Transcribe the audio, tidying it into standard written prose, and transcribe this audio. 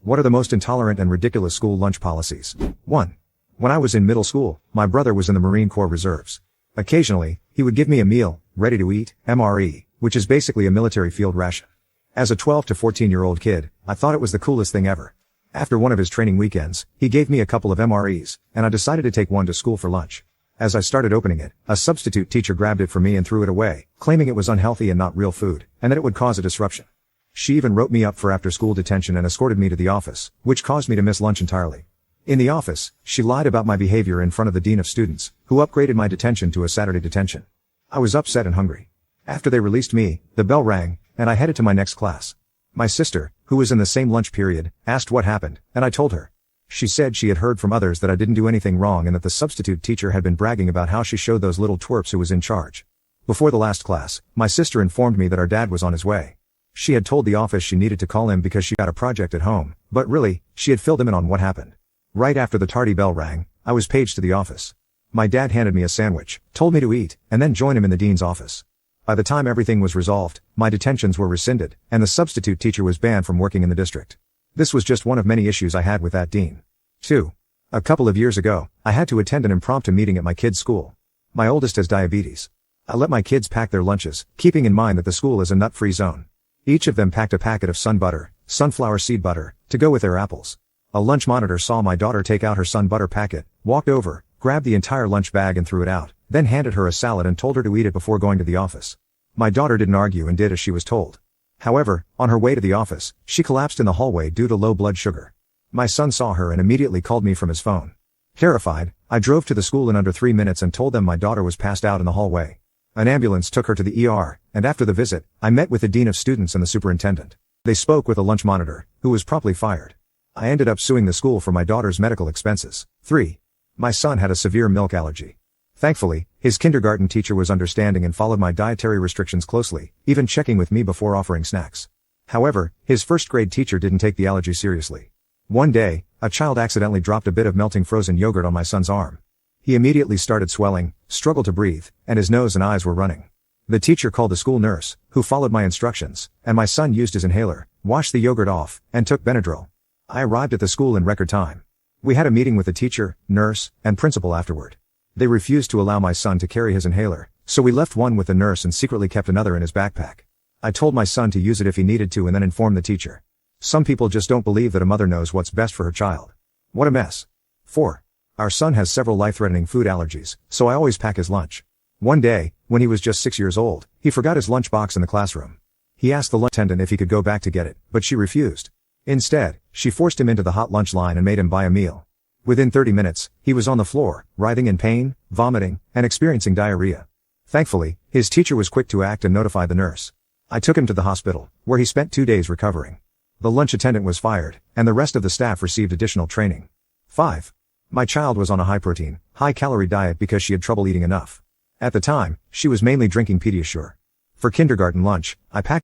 What are the most intolerant and ridiculous school lunch policies? 1. When I was in middle school, my brother was in the Marine Corps Reserves. Occasionally, he would give me a meal, ready to eat, MRE, which is basically a military field ration. As a 12 to 14-year-old kid, I thought it was the coolest thing ever. After one of his training weekends, he gave me a couple of MREs, and I decided to take one to school for lunch. As I started opening it, a substitute teacher grabbed it from me and threw it away, claiming it was unhealthy and not real food, and that it would cause a disruption. She even wrote me up for after-school detention and escorted me to the office, which caused me to miss lunch entirely. In the office, she lied about my behavior in front of the dean of students, who upgraded my detention to a Saturday detention. I was upset and hungry. After they released me, the bell rang, and I headed to my next class. My sister, who was in the same lunch period, asked what happened, and I told her. She said she had heard from others that I didn't do anything wrong and that the substitute teacher had been bragging about how she showed those little twerps who was in charge. Before the last class, my sister informed me that our dad was on his way. She had told the office she needed to call him because she got a project at home, but really, she had filled him in on what happened. Right after the tardy bell rang, I was paged to the office. My dad handed me a sandwich, told me to eat, and then join him in the dean's office. By the time everything was resolved, my detentions were rescinded, and the substitute teacher was banned from working in the district. This was just one of many issues I had with that dean. 2. A couple of years ago, I had to attend an impromptu meeting at my kid's school. My oldest has diabetes. I let my kids pack their lunches, keeping in mind that the school is a nut-free zone. Each of them packed a packet of sun butter, sunflower seed butter, to go with their apples. A lunch monitor saw my daughter take out her sun butter packet, walked over, grabbed the entire lunch bag and threw it out, then handed her a salad and told her to eat it before going to the office. My daughter didn't argue and did as she was told. However, on her way to the office, she collapsed in the hallway due to low blood sugar. My son saw her and immediately called me from his phone. Terrified, I drove to the school in under 3 minutes and told them my daughter was passed out in the hallway. An ambulance took her to the ER, and after the visit, I met with the dean of students and the superintendent. They spoke with a lunch monitor, who was promptly fired. I ended up suing the school for my daughter's medical expenses. 3. My son had a severe milk allergy. Thankfully, his kindergarten teacher was understanding and followed my dietary restrictions closely, even checking with me before offering snacks. However, his first-grade teacher didn't take the allergy seriously. One day, a child accidentally dropped a bit of melting frozen yogurt on my son's arm. He immediately started swelling, struggled to breathe, and his nose and eyes were running. The teacher called the school nurse, who followed my instructions, and my son used his inhaler, washed the yogurt off, and took Benadryl. I arrived at the school in record time. We had a meeting with the teacher, nurse, and principal afterward. They refused to allow my son to carry his inhaler, so we left one with the nurse and secretly kept another in his backpack. I told my son to use it if he needed to and then informed the teacher. Some people just don't believe that a mother knows what's best for her child. What a mess. 4. Our son has several life-threatening food allergies, so I always pack his lunch. One day, when he was just 6 years old, he forgot his lunchbox in the classroom. He asked the lunch attendant if he could go back to get it, but she refused. Instead, she forced him into the hot lunch line and made him buy a meal. Within 30 minutes, he was on the floor, writhing in pain, vomiting, and experiencing diarrhea. Thankfully, his teacher was quick to act and notify the nurse. I took him to the hospital, where he spent 2 days recovering. The lunch attendant was fired, and the rest of the staff received additional training. 5. My child was on a high-protein, high-calorie diet because she had trouble eating enough. At the time, she was mainly drinking Pediasure. For kindergarten lunch, I packed